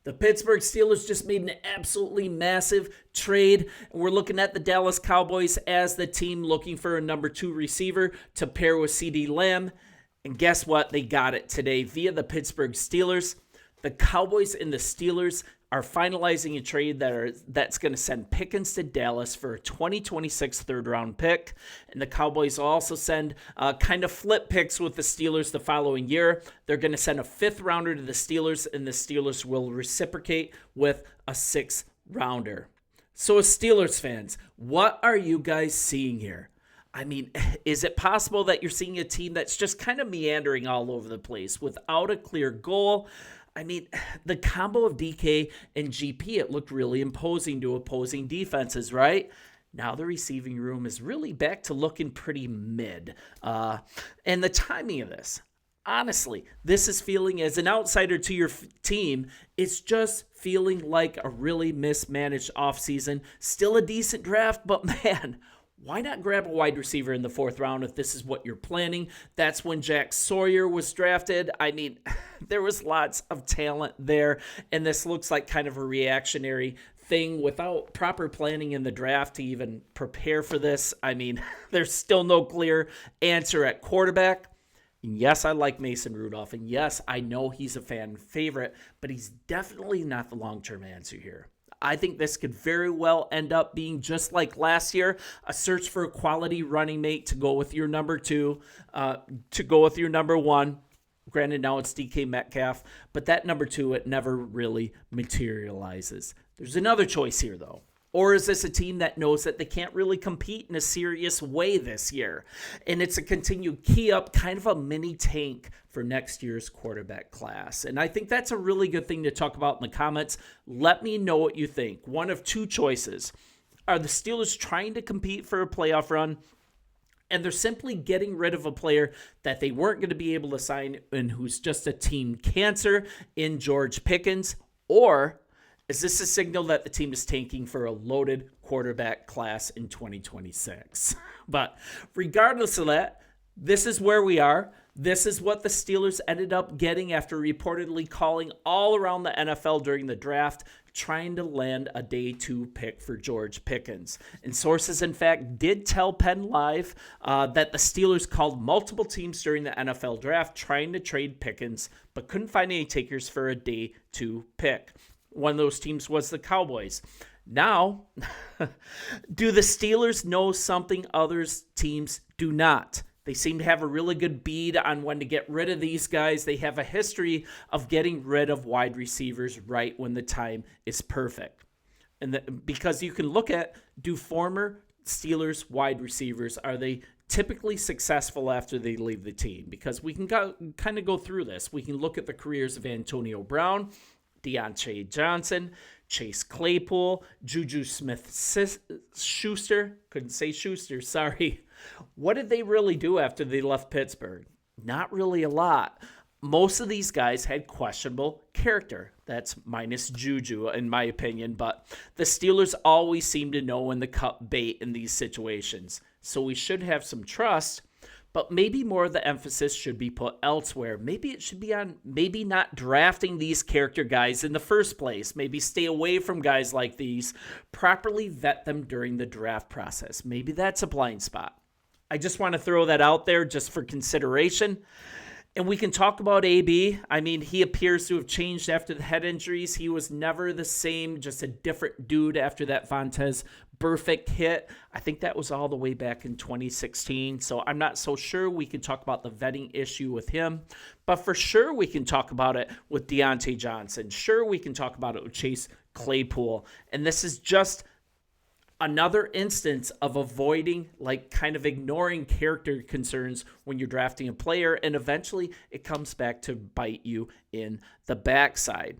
The Pittsburgh Steelers just made an absolutely massive trade. We're looking at the Dallas Cowboys as the team looking for a number 2 receiver to pair with CeeDee Lamb. And guess what? They got it today via the Pittsburgh Steelers. The Cowboys and the Steelers are finalizing a trade that's going to send Pickens to Dallas for a 2026 third-round pick. And the Cowboys will also send kind of flip picks with the Steelers the following year. They're going to send a 5th-rounder to the Steelers, and the Steelers will reciprocate with a 6th-rounder. So as Steelers fans, what are you guys seeing here? I mean, is it possible that you're seeing a team that's just kind of meandering all over the place without a clear goal? I mean, the combo of DK and GP, it looked really imposing to opposing defenses, right? Now the receiving room is really back to looking pretty mid. And the timing of this, honestly, this is feeling, as an outsider to your team, it's just feeling like a really mismanaged offseason. Still a decent draft, but man, why not grab a wide receiver in the 4th round if this is what you're planning? That's when Jack Sawyer was drafted. I mean, there was lots of talent there, and this looks like kind of a reactionary thing without proper planning in the draft to even prepare for this. I mean, there's still no clear answer at quarterback. And yes, I like Mason Rudolph, and yes, I know he's a fan favorite, but he's definitely not the long-term answer here. I think this could very well end up being just like last year, a search for a quality running mate to go with your number 2, to go with your number 1. Granted, now it's DK Metcalf, but that number 2, it never really materializes. There's another choice here, though. Or is this a team that knows that they can't really compete in a serious way this year? And it's a continued key up, kind of a mini tank for next year's quarterback class. And I think that's a really good thing to talk about in the comments. Let me know what you think. One of 2 choices. Are the Steelers trying to compete for a playoff run, and they're simply getting rid of a player that they weren't going to be able to sign and who's just a team cancer in George Pickens? Or is this a signal that the team is tanking for a loaded quarterback class in 2026? But regardless of that, this is where we are. This is what the Steelers ended up getting after reportedly calling all around the NFL during the draft, trying to land a day 2 pick for George Pickens. And sources, in fact, did tell Penn Live that the Steelers called multiple teams during the NFL draft trying to trade Pickens, but couldn't find any takers for a day 2 pick. One of those teams was the Cowboys. Now, do the Steelers know something others teams do not? They seem to have a really good bead on when to get rid of these guys. They have a history of getting rid of wide receivers right when the time is perfect. And because you can look at, do former Steelers wide receivers, are they typically successful after they leave the team? Because we can kind of go through this. We can look at the careers of Antonio Brown, Deontay Johnson, Chase Claypool, Juju Smith-Schuster. Couldn't say Schuster, sorry. What did they really do after they left Pittsburgh? Not really a lot. Most of these guys had questionable character. That's minus Juju, in my opinion. But the Steelers always seem to know when to cut bait in these situations. So we should have some trust. But maybe more of the emphasis should be put elsewhere. Maybe it should be on maybe not drafting these character guys in the first place. Maybe stay away from guys like these. Properly vet them during the draft process. Maybe that's a blind spot. I just want to throw that out there just for consideration. And we can talk about AB. I mean, he appears to have changed after the head injuries. He was never the same, just a different dude after that Vontaze Burfict hit. I think that was all the way back in 2016. So I'm not so sure we can talk about the vetting issue with him. But for sure we can talk about it with Deontay Johnson. Sure we can talk about it with Chase Claypool. And this is just another instance of avoiding, like kind of ignoring character concerns when you're drafting a player, and eventually it comes back to bite you in the backside.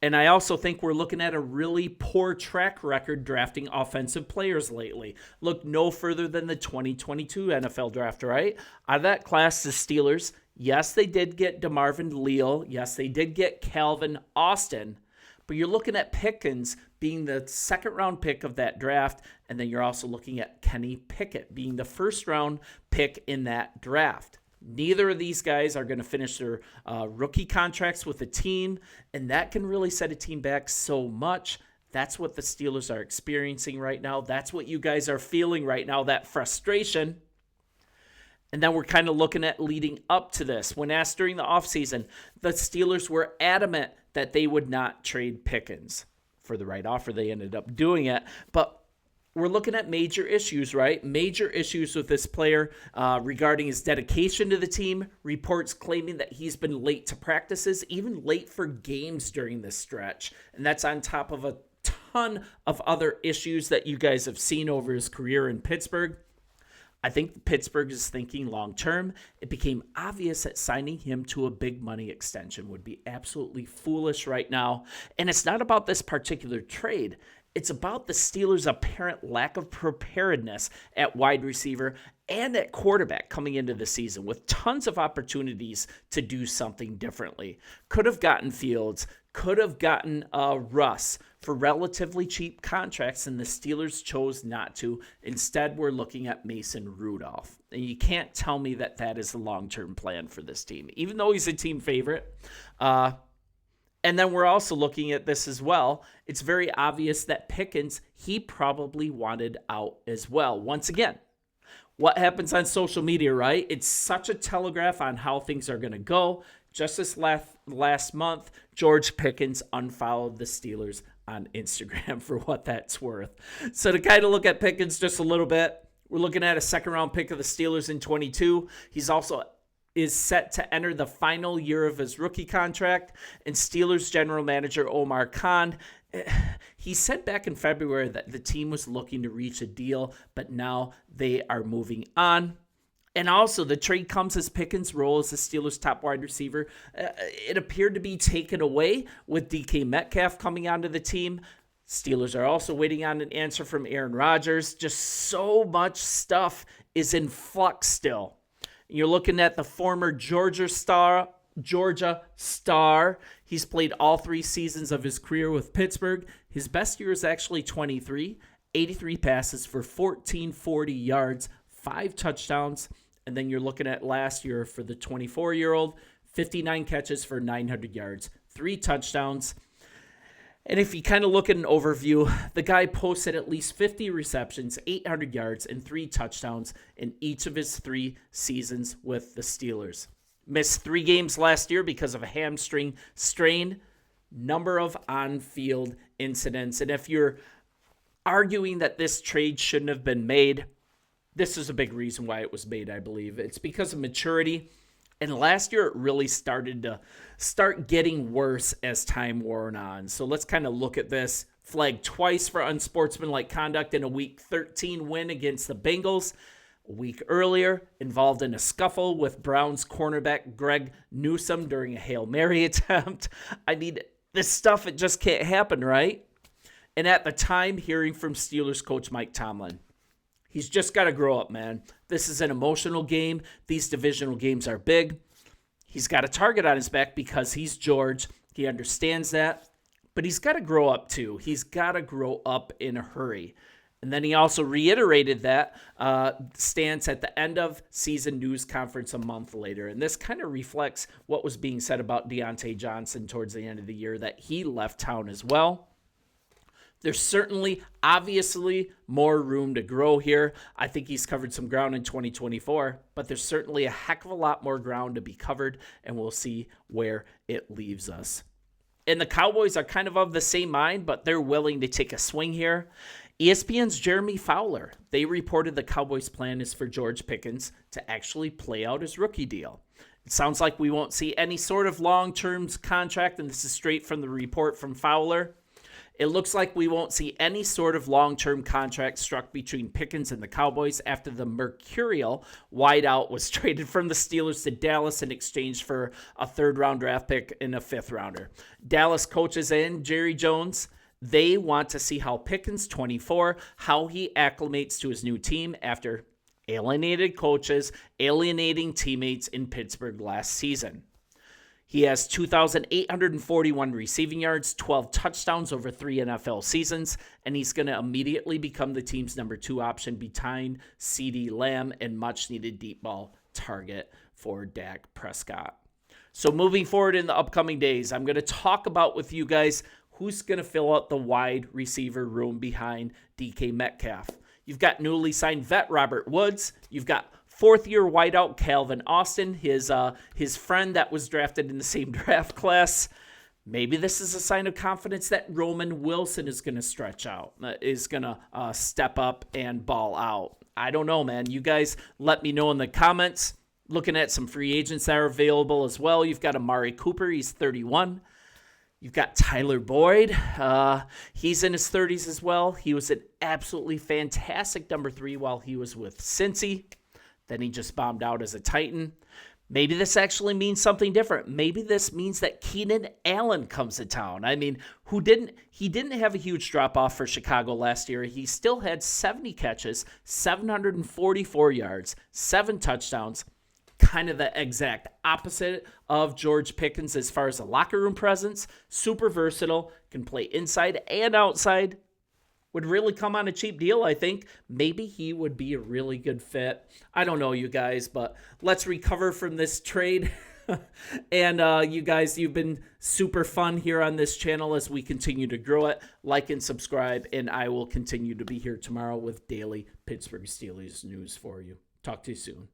And I also think we're looking at a really poor track record drafting offensive players lately. Look no further than the 2022 NFL draft, right? Out of that class, the Steelers, yes, they did get DeMarvin Leal. Yes, they did get Calvin Austin. But you're looking at Pickens being the second-round pick of that draft, and then you're also looking at Kenny Pickett being the first-round pick in that draft. Neither of these guys are going to finish their rookie contracts with a team, and that can really set a team back so much. That's what the Steelers are experiencing right now. That's what you guys are feeling right now, that frustration. And then we're kind of looking at leading up to this. When asked during the offseason, the Steelers were adamant that they would not trade Pickens. For the right offer, they ended up doing it. But we're looking at major issues, right? Major issues with this player regarding his dedication to the team. Reports claiming that he's been late to practices, even late for games during this stretch. And that's on top of a ton of other issues that you guys have seen over his career in Pittsburgh. I think Pittsburgh is thinking long-term. It became obvious that signing him to a big money extension would be absolutely foolish right now. And it's not about this particular trade. It's about the Steelers' apparent lack of preparedness at wide receiver and at quarterback coming into the season with tons of opportunities to do something differently. Could have gotten Fields, could have gotten Russ for relatively cheap contracts, and the Steelers chose not to. Instead, we're looking at Mason Rudolph. And you can't tell me that that is the long-term plan for this team, even though he's a team favorite. And then we're also looking at this as well. It's very obvious that Pickens, he probably wanted out as well. Once again, what happens on social media, right? It's such a telegraph on how things are going to go. Just this last month, George Pickens unfollowed the Steelers on Instagram for what that's worth. So to kind of look at Pickens just a little bit, we're looking at a second-round pick of the Steelers in 22. He's also is set to enter the final year of his rookie contract. And Steelers general manager Omar Khan, he said back in February that the team was looking to reach a deal, but now they are moving on. And also, the trade comes as Pickens' role as the Steelers' top wide receiver. It appeared to be taken away with DK Metcalf coming onto the team. Steelers are also waiting on an answer from Aaron Rodgers. Just so much stuff is in flux still. You're looking at the former Georgia star. He's played all 3 seasons of his career with Pittsburgh. His best year is actually 23, 83 passes for 1,440 yards, 5 touchdowns. And then you're looking at last year for the 24-year-old, 59 catches for 900 yards, 3 touchdowns. And if you kind of look at an overview, the guy posted at least 50 receptions, 800 yards, and 3 touchdowns in each of his 3 seasons with the Steelers. Missed 3 games last year because of a hamstring strain. Number of on-field incidents. And if you're arguing that this trade shouldn't have been made, this is a big reason why it was made, I believe. It's because of maturity. And last year, it really started to getting worse as time wore on. So let's kind of look at this. Flagged twice for unsportsmanlike conduct in a Week 13 win against the Bengals. A week earlier, involved in a scuffle with Browns cornerback Greg Newsome during a Hail Mary attempt. I mean, this stuff, it just can't happen, right? And at the time, hearing from Steelers coach Mike Tomlin, he's just got to grow up, man. This is an emotional game. These divisional games are big. He's got a target on his back because he's George. He understands that. But he's got to grow up too. He's got to grow up in a hurry. And then he also reiterated that stance at the end of season news conference a month later. And this kind of reflects what was being said about Deontay Johnson towards the end of the year, that he left town as well. There's certainly, obviously, more room to grow here. I think he's covered some ground in 2024, but there's certainly a heck of a lot more ground to be covered, and we'll see where it leaves us. And the Cowboys are kind of the same mind, but they're willing to take a swing here. ESPN's Jeremy Fowler, they reported the Cowboys' plan is for George Pickens to actually play out his rookie deal. It sounds like we won't see any sort of long-term contract, and this is straight from the report from Fowler. It looks like we won't see any sort of long-term contract struck between Pickens and the Cowboys after the mercurial wideout was traded from the Steelers to Dallas in exchange for a 3rd-round draft pick and a 5th-rounder. Dallas coaches and Jerry Jones, they want to see how Pickens, 24, how he acclimates to his new team after alienated coaches, alienating teammates in Pittsburgh last season. He has 2,841 receiving yards, 12 touchdowns over 3 NFL seasons, and he's going to immediately become the team's number 2 option behind CeeDee Lamb and much-needed deep ball target for Dak Prescott. So moving forward in the upcoming days, I'm going to talk about with you guys who's going to fill out the wide receiver room behind DK Metcalf. You've got newly signed vet Robert Woods. You've got fourth-year wideout Calvin Austin, his friend that was drafted in the same draft class. Maybe this is a sign of confidence that Roman Wilson is going to stretch out, is going to step up and ball out. I don't know, man. You guys let me know in the comments. Looking at some free agents that are available as well. You've got Amari Cooper. He's 31. You've got Tyler Boyd. He's in his 30s as well. He was an absolutely fantastic number 3 while he was with Cincy. Then he just bombed out as a Titan. Maybe this actually means something different. Maybe this means that Keenan Allen comes to town. I mean, he didn't have a huge drop-off for Chicago last year. He still had 70 catches, 744 yards, 7 touchdowns. Kind of the exact opposite of George Pickens as far as a locker room presence. Super versatile, can play inside and outside. Would really come on a cheap deal, I think. Maybe he would be a really good fit. I don't know, you guys, but let's recover from this trade. And you guys, you've been super fun here on this channel as we continue to grow it. Like and subscribe, and I will continue to be here tomorrow with daily Pittsburgh Steelers news for you. Talk to you soon.